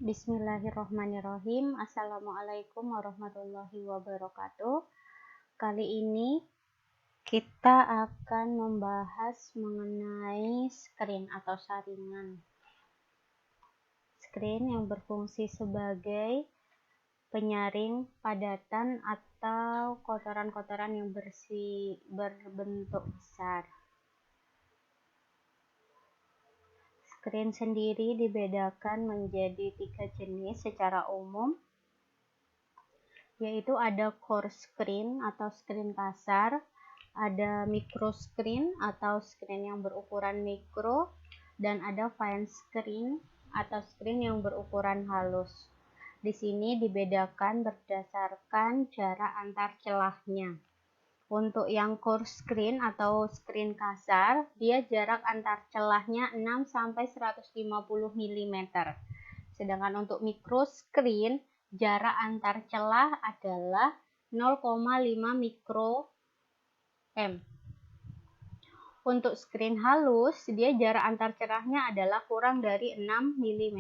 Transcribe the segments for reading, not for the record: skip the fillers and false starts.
Bismillahirrohmanirrohim. Assalamualaikum warahmatullahi wabarakatuh. Kali ini kita akan membahas mengenai screen atau saringan. Screen yang berfungsi sebagai penyaring padatan atau kotoran-kotoran yang berbentuk besar. Screen sendiri dibedakan menjadi 3 jenis secara umum, yaitu ada core screen atau screen kasar, ada micro screen atau screen yang berukuran mikro, dan ada fine screen atau screen yang berukuran halus. Di sini dibedakan berdasarkan jarak antar celahnya. Untuk yang core screen atau screen kasar, dia jarak antar celahnya 6-150 mm. Sedangkan untuk micro screen, jarak antar celah adalah 0,5 mikroM. Untuk screen halus, dia jarak antar celahnya adalah kurang dari 6 mm.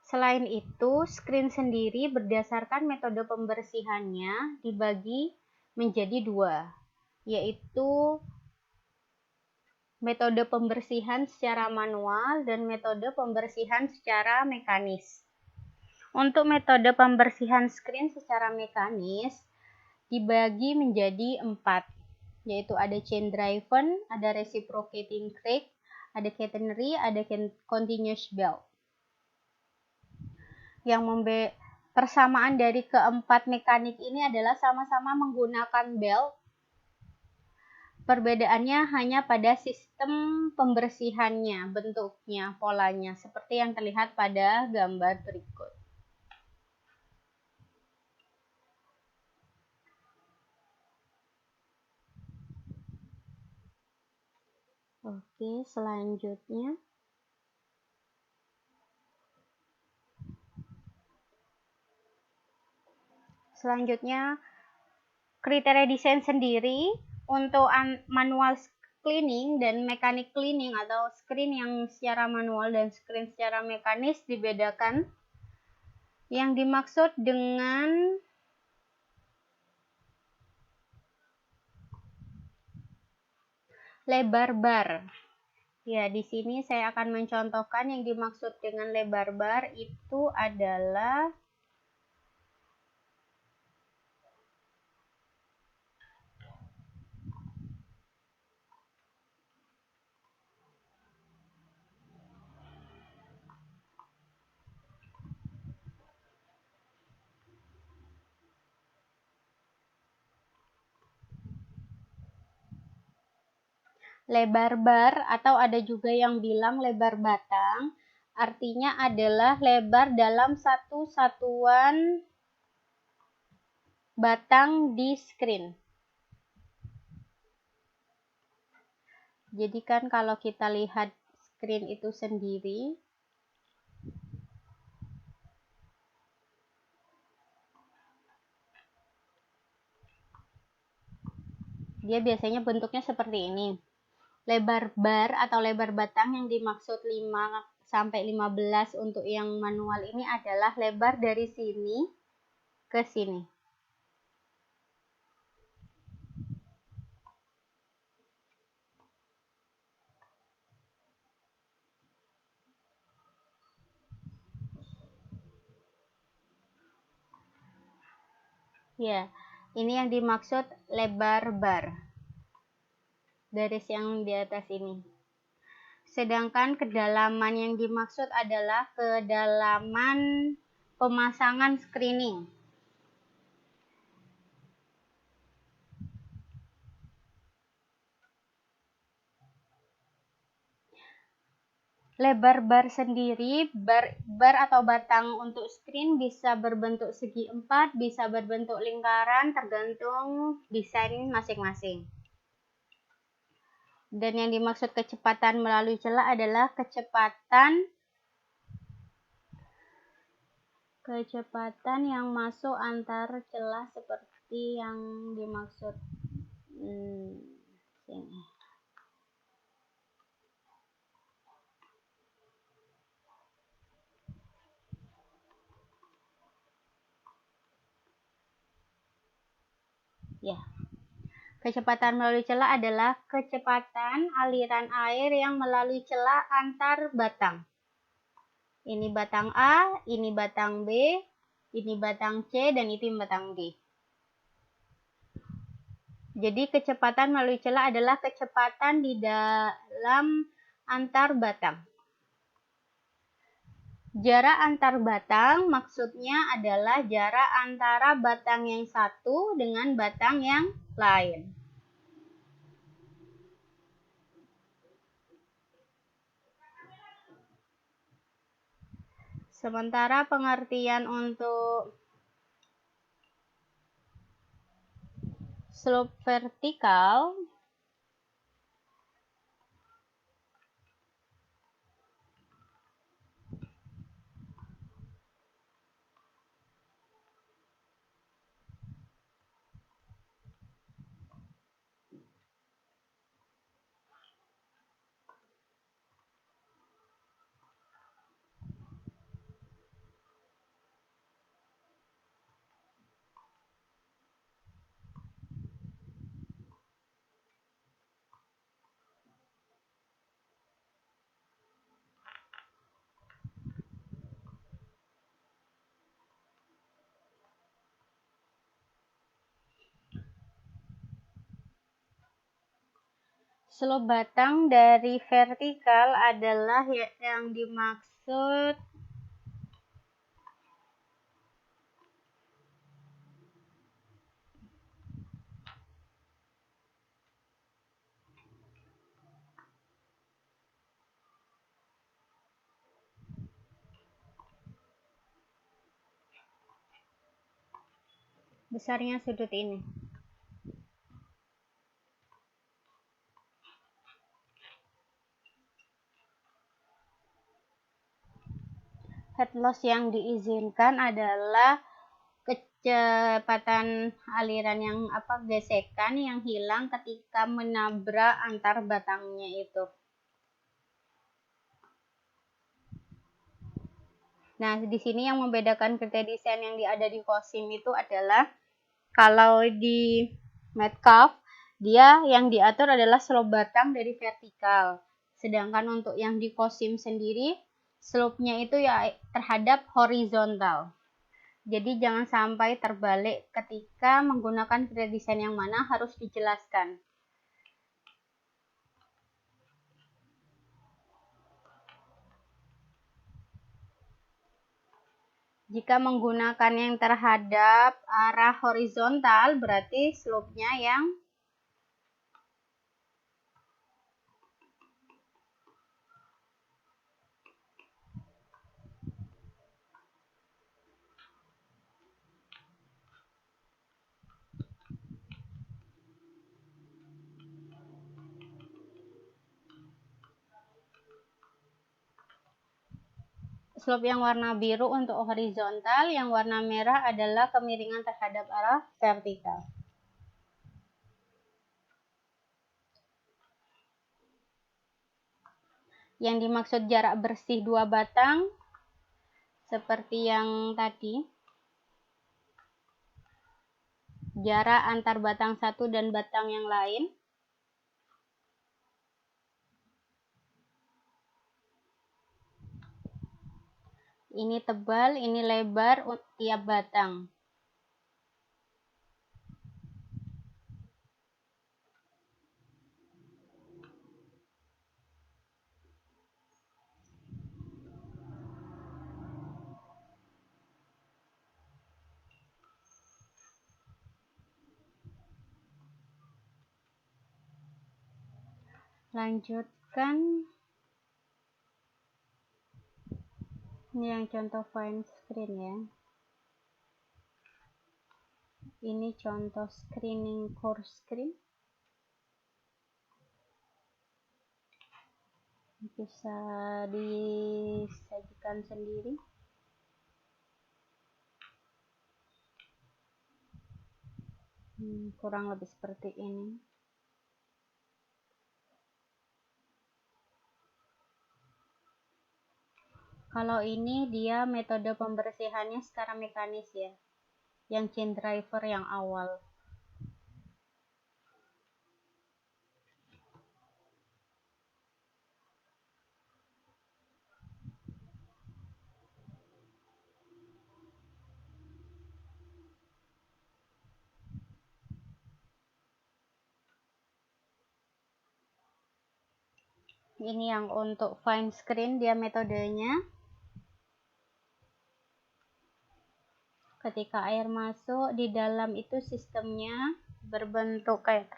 Selain itu, screen sendiri berdasarkan metode pembersihannya dibagi menjadi 2, yaitu metode pembersihan secara manual dan metode pembersihan secara mekanis. Untuk metode pembersihan screen secara mekanis dibagi menjadi 4, yaitu ada chain driven, ada reciprocating crank, ada catenary, ada continuous belt. Yang persamaan dari keempat mekanik ini adalah sama-sama menggunakan belt. Perbedaannya hanya pada sistem pembersihannya, bentuknya, polanya, seperti yang terlihat pada gambar berikut. Oke, Selanjutnya, kriteria desain sendiri untuk manual cleaning dan mechanic cleaning atau screen yang secara manual dan screen secara mekanis dibedakan. Yang dimaksud dengan lebar bar. Ya, di sini saya akan mencontohkan yang dimaksud dengan lebar bar itu adalah lebar bar, atau ada juga yang bilang lebar batang, artinya adalah lebar dalam satu satuan batang di screen. Jadi kan kalau kita lihat screen itu sendiri, dia biasanya bentuknya seperti ini. Lebar bar atau lebar batang yang dimaksud 5-15 untuk yang manual ini adalah lebar dari sini ke sini. Ya, ini yang dimaksud lebar bar. Garis yang di atas ini. Sedangkan kedalaman yang dimaksud adalah kedalaman pemasangan screening. Lebar bar sendiri, bar atau batang untuk screen bisa berbentuk segi 4, bisa berbentuk lingkaran, tergantung desain masing-masing. Dan yang dimaksud kecepatan melalui celah adalah kecepatan yang masuk antar celah seperti yang dimaksud sini. Ya. Kecepatan melalui celah adalah kecepatan aliran air yang melalui celah antar batang. Ini batang A, ini batang B, ini batang C, dan itu batang D. Jadi kecepatan melalui celah adalah kecepatan di dalam antar batang. Jarak antar batang maksudnya adalah jarak antara batang yang satu dengan batang yang lain. Sementara pengertian untuk slope vertikal slope batang dari vertikal adalah yang dimaksud besarnya sudut ini. Head loss yang diizinkan adalah kecepatan aliran yang gesekan yang hilang ketika menabrak antar batangnya itu. Nah, di sini yang membedakan kriteria desain yang ada di COSIM itu adalah kalau di Metcalfe dia yang diatur adalah slope batang dari vertikal. Sedangkan untuk yang di COSIM sendiri slope-nya itu ya terhadap horizontal. Jadi jangan sampai terbalik ketika menggunakan kriteria desain yang mana harus dijelaskan. Jika menggunakan yang terhadap arah horizontal berarti slope-nya yang slope yang warna biru untuk horizontal, yang warna merah adalah kemiringan terhadap arah vertikal. Yang dimaksud jarak bersih dua batang seperti yang tadi. Jarak antar batang satu dan batang yang lain. Ini tebal, ini lebar tiap batang. Lanjutkan. Ini yang contoh fine screen ya. Ini contoh screening course screen. Bisa disajikan sendiri. Kurang lebih seperti ini. Kalau ini dia metode pembersihannya secara mekanis ya, yang chain driver yang awal. Ini yang untuk fine screen, dia metodenya. Ketika air masuk, di dalam itu sistemnya berbentuk kayak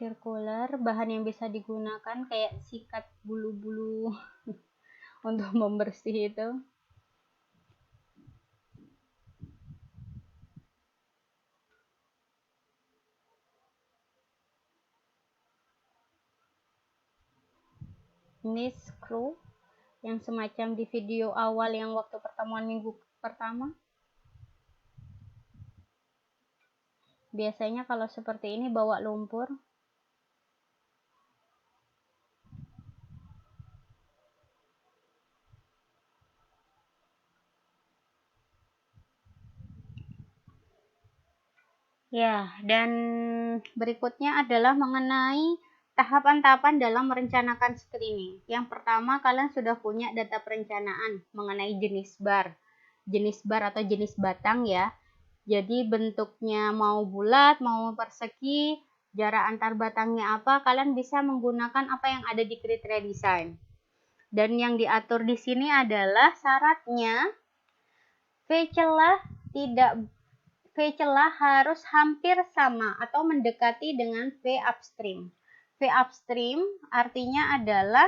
sirkular, bahan yang bisa digunakan kayak sikat bulu-bulu untuk membersih itu. Ini screw yang semacam di video awal yang waktu pertemuan minggu pertama. Biasanya kalau seperti ini bawa lumpur. Ya, dan berikutnya adalah mengenai tahapan-tahapan dalam merencanakan screening. Yang pertama, kalian sudah punya data perencanaan mengenai jenis bar atau jenis batang ya. Jadi bentuknya mau bulat, mau persegi, jarak antar batangnya apa, kalian bisa menggunakan apa yang ada di kriteria desain. Dan yang diatur di sini adalah syaratnya V celah harus hampir sama atau mendekati dengan V upstream. V upstream artinya adalah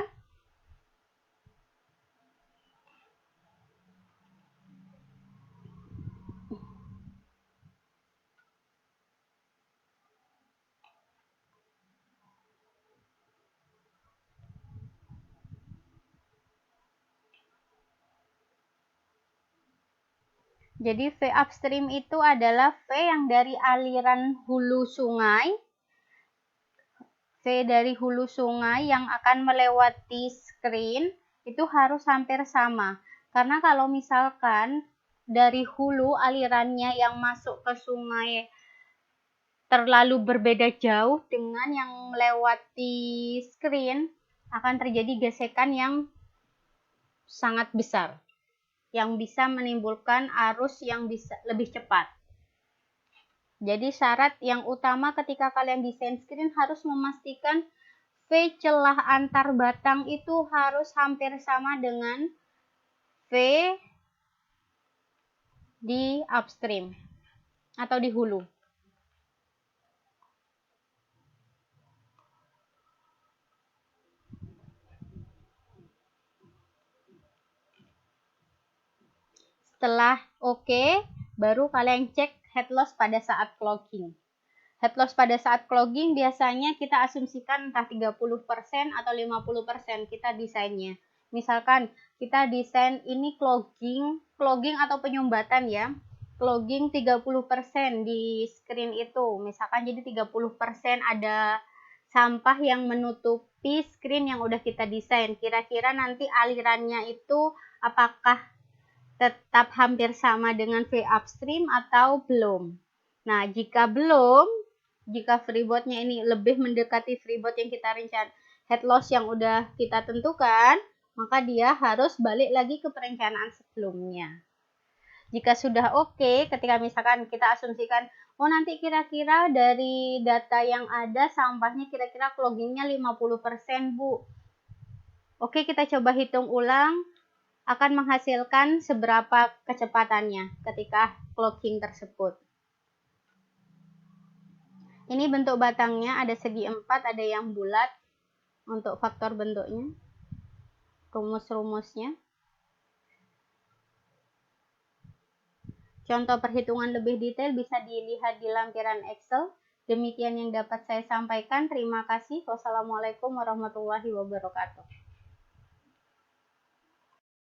jadi V upstream itu adalah V yang dari aliran hulu sungai, V dari hulu sungai yang akan melewati screen itu harus hampir sama. Karena kalau misalkan dari hulu alirannya yang masuk ke sungai terlalu berbeda jauh dengan yang melewati screen, akan terjadi gesekan yang sangat besar yang bisa menimbulkan arus yang bisa lebih cepat. Jadi syarat yang utama ketika kalian desain screen harus memastikan V celah antar batang itu harus hampir sama dengan V di upstream atau di hulu. Setelah oke, baru kalian cek head loss pada saat clogging. Head loss pada saat clogging biasanya kita asumsikan entah 30% atau 50% kita desainnya. Misalkan kita desain ini clogging atau penyumbatan ya. Clogging 30% di screen itu. Misalkan jadi 30% ada sampah yang menutupi screen yang udah kita desain. Kira-kira nanti alirannya itu apakah tetap hampir sama dengan V upstream atau belum. Nah, jika belum, jika freeboardnya ini lebih mendekati freeboard yang kita rencanakan, head loss yang udah kita tentukan, maka dia harus balik lagi ke perencanaan sebelumnya. Jika sudah oke, ketika misalkan kita asumsikan, oh nanti kira-kira dari data yang ada sampahnya kira-kira cloggingnya 50% Bu. Oke, kita coba hitung ulang akan menghasilkan seberapa kecepatannya ketika clogging tersebut. Ini bentuk batangnya ada segi 4, ada yang bulat untuk faktor bentuknya, rumus-rumusnya. Contoh perhitungan lebih detail bisa dilihat di lampiran Excel. Demikian yang dapat saya sampaikan. Terima kasih. Wassalamualaikum warahmatullahi wabarakatuh.